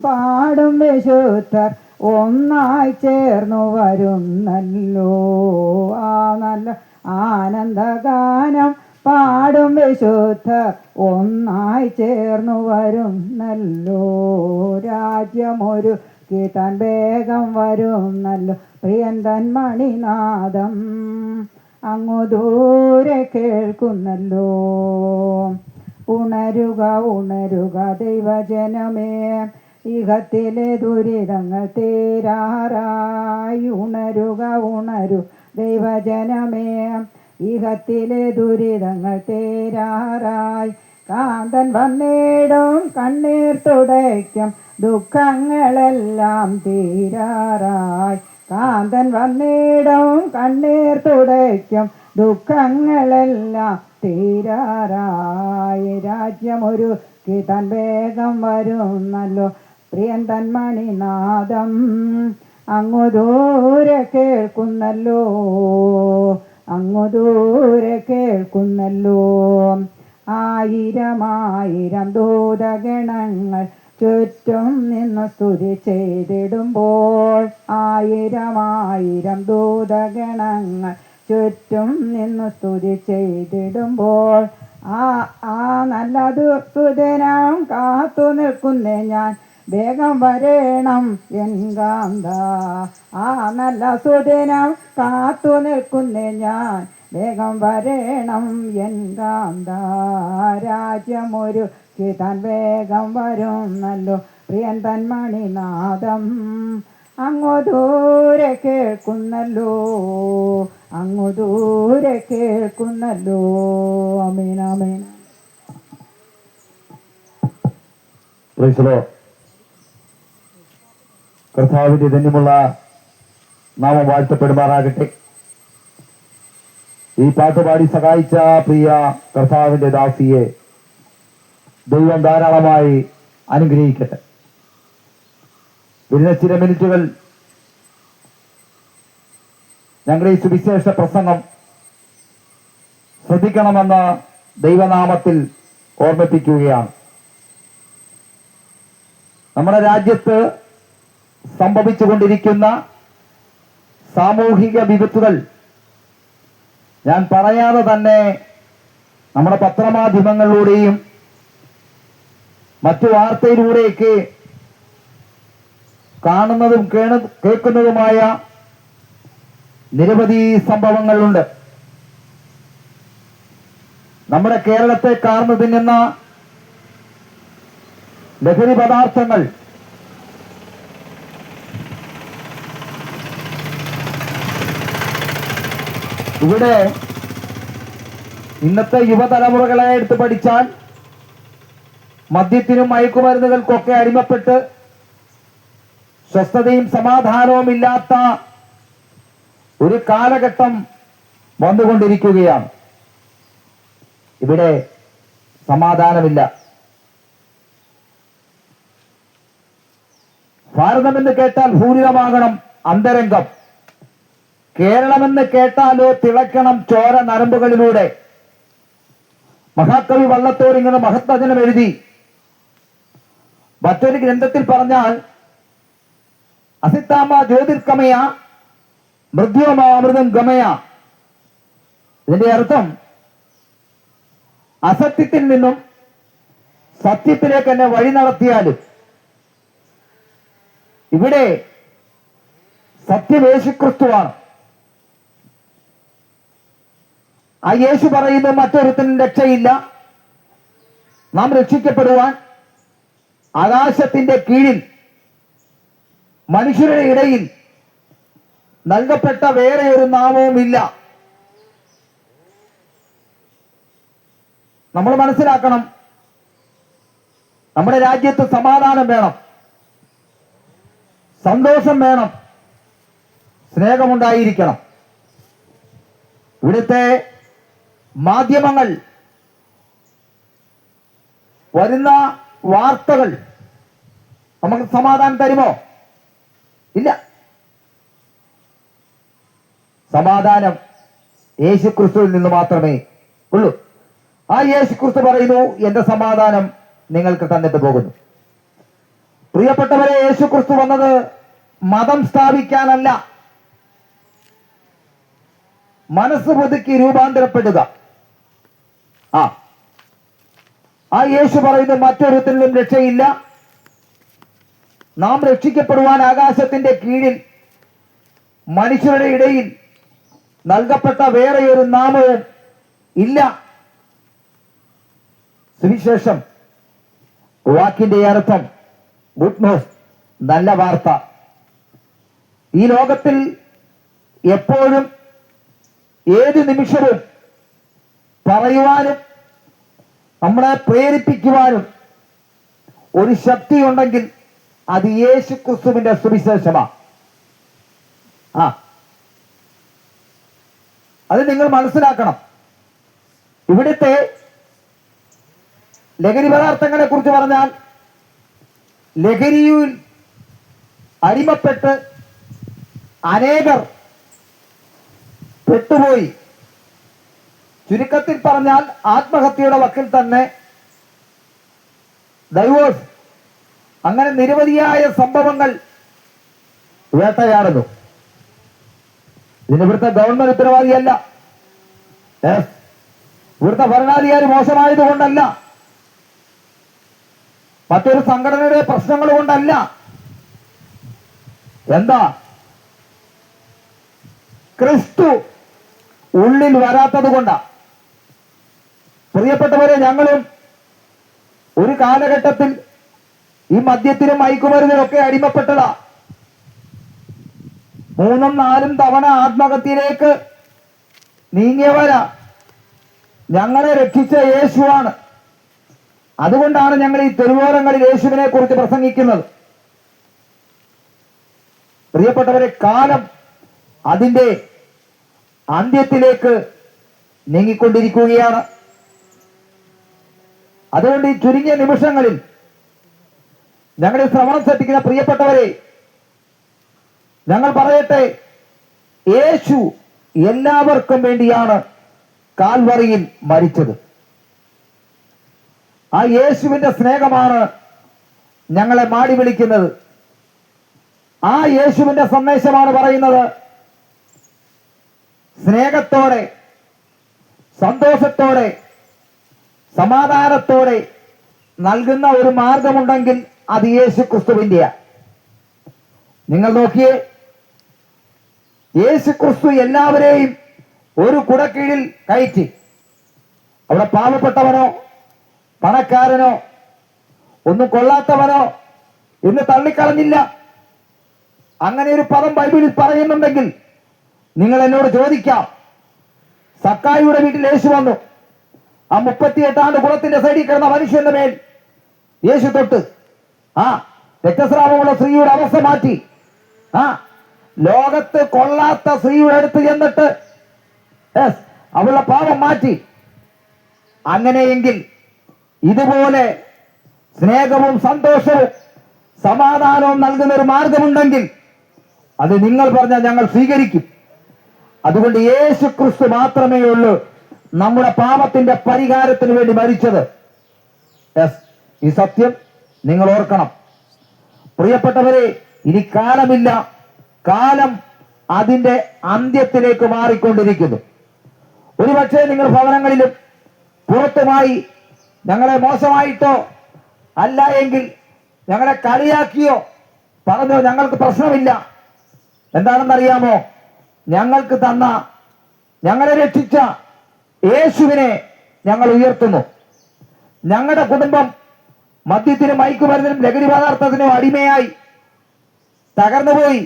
പാടും വിശുദ്ധർ ഒന്നായി ചേർന്നു വരുന്നല്ലോ. ആ നല്ല ആനന്ദഗാനം പാടും വിശുദ്ധർ ഒന്നായി ചേർന്നു വരുന്നല്ലോ. രാജ്യമൊരു താൻ വേഗം വരുന്നല്ലോ. പ്രിയൻ തൻ മണിനാദം അങ്ങു ദൂരെ കേൾക്കുന്നല്ലോ. ഉണരുക ഉണരുക ദൈവജനമേ, ഇഹത്തിലെ ദുരിതങ്ങൾ തീരാറായി. ഉണരുക ഉണരു ദൈവജനമേ, ഇഹത്തിലെ ദുരിതങ്ങൾ തീരാറായി. കാന്തൻ വന്നിടും കണ്ണീർ തുടയ്ക്കും ദുഃഖങ്ങളെല്ലാം തീരാറായി. കാന്തൻ വന്നിടും കണ്ണീർ തുടയ്ക്കും ദുഃഖങ്ങളെല്ലാം തീരാറായി. രാജ്യമൊരു താൻ വേഗം വരുന്നല്ലോ. പ്രിയൻ തൻ മണിനാദം അങ്ങു ദൂരെ കേൾക്കുന്നല്ലോ. അങ്ങു ദൂരെ കേൾക്കുന്നല്ലോ. ആയിരം ആയിരം ദൂതഗണങ്ങൾ ചുറ്റും നിന്ന് സ്തുതി ചെയ്തിടുമ്പോൾ. ആയിരം ആയിരം ദൂതഗണങ്ങൾ ചുറ്റും നിന്ന് സ്തുതി ചെയ്തിടുമ്പോൾ. ആ നല്ലതു സുദിനം കാത്തു നിൽക്കുന്നേ ഞാൻ, വേഗം വരേണം എൻ കാന്ത. ആ നല്ല സുദിനം കാത്തു നിൽക്കുന്നേ ഞാൻ, വേഗം വരേണം എൻ കാന്ത. രാജ്യമൊരു താൻ വേഗം വരുന്നല്ലോ. പ്രിയൻ തൻ മണിനാദം അങ്ങു ദൂരെ കേൾക്കുന്നല്ലോ. അങ്ങു ദൂരെ കേൾക്കുന്നല്ലോ. ആമേൻ ആമേൻ. കർത്താവിന്റെ ധന്യമുള്ള നാമം വാഴ്ത്തപ്പെടുമാറാകട്ടെ. ഈ പാട്ട് പാടി സഹായിച്ച പ്രിയ കർത്താവിന്റെ ദാസിയെ ദൈവം ധാരാളമായി അനുഗ്രഹിക്കട്ടെ. വരുന്ന ചില മിനിറ്റുകൾ ഞങ്ങളുടെ ഈ സുവിശേഷ പ്രസംഗം ശ്രദ്ധിക്കണമെന്ന് ദൈവനാമത്തിൽ ഓർമ്മിപ്പിക്കുകയാണ്. നമ്മുടെ രാജ്യത്ത് സംഭവിച്ചുകൊണ്ടിരിക്കുന്ന സാമൂഹിക വിപത്തുകൾ ഞാൻ പറയാതെ തന്നെ നമ്മുടെ പത്രമാധ്യമങ്ങളിലൂടെയും മറ്റു വാർത്തയിലൂടെയൊക്കെ കാണുന്നതും കേൾക്കുന്നതുമായ നിരവധി സംഭവങ്ങളുണ്ട്. നമ്മുടെ കേരളത്തെ കാർന്നു തിന്നുന്ന ലഹരി പദാർത്ഥങ്ങൾ ഇവിടെ ഇന്നത്തെ യുവതലമുറകളെ എടുത്ത് പഠിച്ചാൽ മദ്യത്തിനും മയക്കുമരുന്നുകൾക്കൊക്കെ അടിമപ്പെട്ട് സ്വസ്ഥതയും സമാധാനവും ഇല്ലാത്ത ഒരു കാലഘട്ടം വന്നുകൊണ്ടിരിക്കുകയാണ്. ഇവിടെ സമാധാനമില്ല. ഭാരതമെന്ന് കേട്ടാൽ ഭൂരിതമാകണം അന്തരംഗം. കേരളമെന്ന് കേട്ടാലോ തിളക്കണം ചോര നരമ്പുകളിലൂടെ. മഹാകവി വള്ളത്തോൾ ഇങ്ങനെ മഹത്വചനം എഴുതി. മറ്റൊരു ഗ്രന്ഥത്തിൽ പറഞ്ഞാൽ അസിത്താമ ജ്യോതിർഗമയ മൃദ്യോമാമൃതം ഗമയ. ഇതിന്റെ അർത്ഥം അസത്യത്തിൽ നിന്നും സത്യത്തിലേക്ക് എന്നെ വഴി നടത്തിയാലും. ഇവിടെ സത്യം യേശുക്രിസ്തുവാണ്. ആ യേശു പറയുന്നു മറ്റൊരുത്തിനും രക്ഷയില്ല. നാം രക്ഷിക്കപ്പെടുവാൻ ആകാശത്തിന്റെ കീഴിൽ മനുഷ്യരുടെ ഇടയിൽ നൽകപ്പെട്ട വേറെ ഒരു നാമവുമില്ല. നമ്മൾ മനസ്സിലാക്കണം, നമ്മുടെ രാജ്യത്ത് സമാധാനം വേണം, സന്തോഷം വേണം, സ്നേഹമുണ്ടായിരിക്കണം. ഇവിടുത്തെ മാധ്യമങ്ങൾ വരുന്ന വാർത്തകൾ നമുക്ക് സമാധാനം തരുമോ? ഇല്ല. സമാധാനം യേശുക്രിസ്തുവിൽ നിന്ന് മാത്രമേ ഉള്ളൂ. ആ യേശുക്രിസ്തു പറയുന്നു, എന്റെ സമാധാനം നിങ്ങൾക്ക് തന്നിട്ട് പോകുന്നു. പ്രിയപ്പെട്ടവരെ, യേശു ക്രിസ്തു വന്നത് മതം സ്ഥാപിക്കാനല്ല, മനസ്സ് പുതുക്കി രൂപാന്തരപ്പെടുക. ആ യേശു പറയുന്നത് മറ്റൊരുത്തിനും രക്ഷയില്ല, നാം രക്ഷിക്കപ്പെടുവാൻ ആകാശത്തിന്റെ കീഴിൽ മനുഷ്യരുടെ ഇടയിൽ നൽകപ്പെട്ട വേറെ ഒരു നാമവും ഇല്ല. സുവിശേഷം വാക്കിന്റെ അർത്ഥം ഗുഡ് ന്യൂസ്, നല്ല വാർത്ത. ഈ ലോകത്തിൽ എപ്പോഴും ഏത് നിമിഷവും പറയുവാനും നമ്മളെ പ്രേരിപ്പിക്കുവാനും ഒരു ശക്തി ഉണ്ടെങ്കിൽ അത് യേശു ക്രിസ്തുവിന്റെ സുവിശേഷമാണ്. അത് നിങ്ങൾ മനസ്സിലാക്കണം. ഇവിടുത്തെ ലഹരി പദാർത്ഥങ്ങളെ കുറിച്ച് പറഞ്ഞാൽ ലഹരിയിൽ അടിമപ്പെട്ട് അനേകർ പെട്ടുപോയി. ചുരുക്കത്തിൽ പറഞ്ഞാൽ ആത്മഹത്യയുടെ വക്കിൽ തന്നെ, ഡൈവോഴ്സ്, അങ്ങനെ നിരവധിയായ സംഭവങ്ങൾ വേട്ടയാടുന്നു. ഇതിന് ഇവിടുത്തെ ഗവൺമെന്റ് ഉത്തരവാദിയല്ല, ഇവിടുത്തെ ഭരണാധികാരി മോശമായതുകൊണ്ടല്ല, മറ്റൊരു സംഘടനയുടെ പ്രശ്നങ്ങൾ കൊണ്ടല്ല. എന്താ? ക്രിസ്തു ഉള്ളിൽ വരാത്തത് കൊണ്ടാണ്. പ്രിയപ്പെട്ടവരെ, ഞങ്ങളും ഒരു കാലഘട്ടത്തിൽ ഈ മദ്യത്തിനും മയക്കുമരുന്നിനൊക്കെ അടിമപ്പെട്ടതാ. 3ഉം 4ഉം തവണ ആത്മഹത്യയിലേക്ക് നീങ്ങിയവരാ. ഞങ്ങളെ രക്ഷിച്ച യേശുവാണ്. അതുകൊണ്ടാണ് ഞങ്ങൾ ഈ തെരുവോരങ്ങളിൽ യേശുവിനെ കുറിച്ച് പ്രസംഗിക്കുന്നത്. പ്രിയപ്പെട്ടവരെ, കാലം അതിന്റെ അന്ത്യത്തിലേക്ക് നീങ്ങിക്കൊണ്ടിരിക്കുകയാണ്. അതുകൊണ്ട് ഈ ചുരുങ്ങിയ നിമിഷങ്ങളിൽ ഞങ്ങളുടെ ശ്രവണം ശ്രദ്ധിക്കുന്ന പ്രിയപ്പെട്ടവരെ, ഞങ്ങൾ പറയട്ടെ, യേശു എല്ലാവർക്കും വേണ്ടിയാണ് കാൽവറിയിൽ മരിച്ചത്. ആ യേശുവിന്റെ സ്നേഹമാണ് ഞങ്ങളെ മാടി വിളിക്കുന്നത്. ആ യേശുവിന്റെ സന്ദേശമാണ് പറയുന്നത്, സ്നേഹത്തോടെ, സന്തോഷത്തോടെ, സമാധാനത്തോടെ നൽകുന്ന ഒരു മാർഗമുണ്ടെങ്കിൽ അത് യേശു ക്രിസ്തുവിന്റെയാ. നിങ്ങൾ നോക്കിയേ, യേശു ക്രിസ്തു എല്ലാവരെയും ഒരു കുടക്കീഴിൽ കയറ്റി. അവിടെ പാവപ്പെട്ടവനോ പണക്കാരനോ ഒന്നും കൊള്ളാത്തവനോ എന്ന് തള്ളിക്കളഞ്ഞില്ല. അങ്ങനെ ഒരു പദം ബൈബിളിൽ പറയുന്നുണ്ടെങ്കിൽ നിങ്ങൾ എന്നോട് ചോദിക്കാം, സക്കായിയുടെ വീട്ടിൽ യേശു വന്നു. ആ 38 കുളത്തിന്റെ സൈഡിൽ കിടന്ന മനുഷ്യന്റെ മേൽ യേശു തൊട്ട് രക്തസ്രാവമുള്ള സ്ത്രീയുടെ അവസ്ഥ മാറ്റി. ലോകത്ത് കൊള്ളാത്ത സ്ത്രീയുടെ അടുത്ത് ചെന്നിട്ട് അവളുടെ പാപം മാറ്റി. അങ്ങനെയെങ്കിൽ ഇതുപോലെ സ്നേഹവും സന്തോഷവും സമാധാനവും നൽകുന്ന ഒരു മാർഗമുണ്ടെങ്കിൽ അത് നിങ്ങൾ പറഞ്ഞാൽ ഞങ്ങൾ സ്വീകരിക്കും. അതുകൊണ്ട് യേശു ക്രിസ്തു മാത്രമേ ഉള്ളൂ നമ്മുടെ പാപത്തിന്റെ പരിഹാരത്തിന് വേണ്ടി മരിച്ചത്. ഈ സത്യം നിങ്ങൾ ഓർക്കണം. പ്രിയപ്പെട്ടവരെ, ഇനി കാലമില്ല, കാലം അതിന്റെ അന്ത്യത്തിലേക്ക് മാറിക്കൊണ്ടിരിക്കുന്നു. ഒരുപക്ഷെ നിങ്ങൾ ഭവനങ്ങളിലും പുറത്തുമായി ഞങ്ങളെ മോശമായിട്ടോ അല്ല എങ്കിൽ ഞങ്ങളെ കളിയാക്കിയോ പറഞ്ഞോ, ഞങ്ങൾക്ക് പ്രശ്നമില്ല. എന്താണെന്നറിയാമോ? ഞങ്ങൾക്ക് തന്ന, ഞങ്ങളെ രക്ഷിച്ച യേശുവിനെ ഞങ്ങൾ ഉയർത്തുന്നു. ഞങ്ങളുടെ കുടുംബം മദ്യത്തിനും മയക്കുമരുന്നിനും ലഹരി പദാർത്ഥത്തിനും അടിമയായി തകർന്നുപോയി.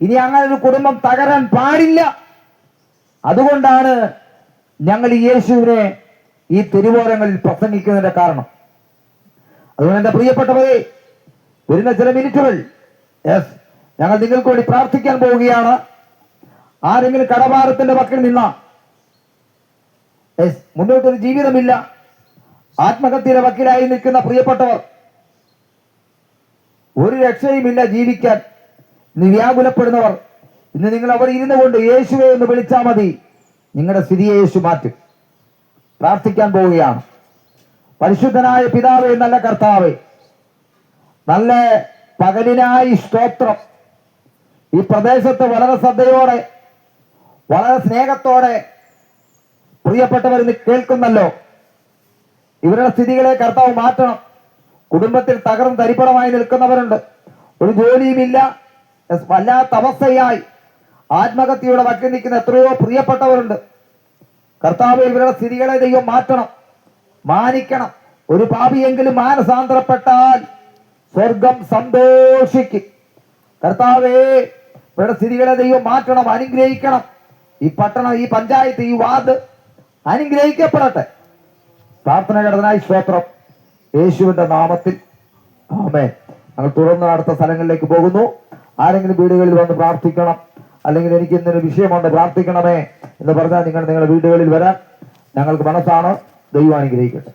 ഇനി അങ്ങനെ ഒരു കുടുംബം തകരാൻ പാടില്ല. അതുകൊണ്ടാണ് ഞങ്ങൾ ഈ യേശുവിനെ ഈ തെരുവോരങ്ങളിൽ പ്രസംഗിക്കുന്നതിന്റെ കാരണം. അതുകൊണ്ട് എന്റെ പ്രിയപ്പെട്ടവരെ, വരുന്ന ചില മിനിറ്റുകൾ ഞങ്ങൾ നിങ്ങൾക്ക് വേണ്ടി പ്രാർത്ഥിക്കാൻ പോവുകയാണ്. ആരെങ്കിലും കടഭാരത്തിന്റെ വക്കിൽ നിന്ന മുന്നോട്ടൊരു ജീവിതമില്ല, ആത്മഹത്യയുടെ വക്കിലായി നിൽക്കുന്ന പ്രിയപ്പെട്ടവർ, ഒരു രക്ഷയുമില്ല ജീവിക്കാൻ ഇന്ന് വ്യാകുലപ്പെടുന്നവർ, ഇന്ന് നിങ്ങൾ അവിടെ ഇരുന്നു കൊണ്ട് യേശുവെ എന്ന് വിളിച്ചാൽ മതി, നിങ്ങളുടെ സ്ഥിതിയെ യേശു മാറ്റും. പ്രാർത്ഥിക്കാൻ പോവുകയാണ്. പരിശുദ്ധനായ പിതാവേ, നല്ല കർത്താവേ, നല്ല പകലിനായി സ്തോത്രം. ഈ പ്രദേശത്ത് വളരെ ശ്രദ്ധയോടെ, വളരെ സ്നേഹത്തോടെ പ്രിയപ്പെട്ടവർ ഇന്ന് കേൾക്കുന്നല്ലോ. ഇവരുടെ സ്ഥിതികളെ കർത്താവ് മാറ്റണം. കുടുംബത്തിൽ തകർന്ന് തരിപ്പണമായി നിൽക്കുന്നവരുണ്ട്. ഒരു ജോലിയുമില്ല, വല്ലാത്ത അവസ്ഥയായി ആത്മഹത്യയുടെ വക്കിൽ നിൽക്കുന്ന എത്രയോ പ്രിയപ്പെട്ടവരുണ്ട്. കർത്താവ് ഇവരുടെ സ്ഥിതികളെ ദൈവം മാറ്റണം, മാനിക്കണം. ഒരു പാപിയെങ്കിലും മാനസാന്തരപ്പെട്ടാൽ സ്വർഗം സന്തോഷിക്കും. കർത്താവേ, ഇവരുടെ സ്ഥിതികളെ ദൈവം മാറ്റണം, അനുഗ്രഹിക്കണം. ഈ പട്ടണം, ഈ പഞ്ചായത്ത്, ഈ വാർഡ് അനുഗ്രഹിക്കപ്പെടട്ടെ. പ്രാർത്ഥന കേട്ടതിനായി സ്തോത്രം, യേശുവിന്റെ നാമത്തിൽ ആമേൻ. ഞങ്ങൾ തുടർന്ന് അടുത്ത സ്ഥലങ്ങളിലേക്ക് പോകുന്നു. ആരെങ്കിലും വീടുകളിൽ വന്ന് പ്രാർത്ഥിക്കണം, അല്ലെങ്കിൽ എനിക്ക് ഇന്നൊരു വിഷയമുണ്ട് പ്രാർത്ഥിക്കണമേ എന്ന് പറഞ്ഞാൽ നിങ്ങളുടെ വീടുകളിൽ വരാൻ ഞങ്ങൾക്ക് മനസ്സാണ്. ദൈവം അനുഗ്രഹിക്കട്ടെ.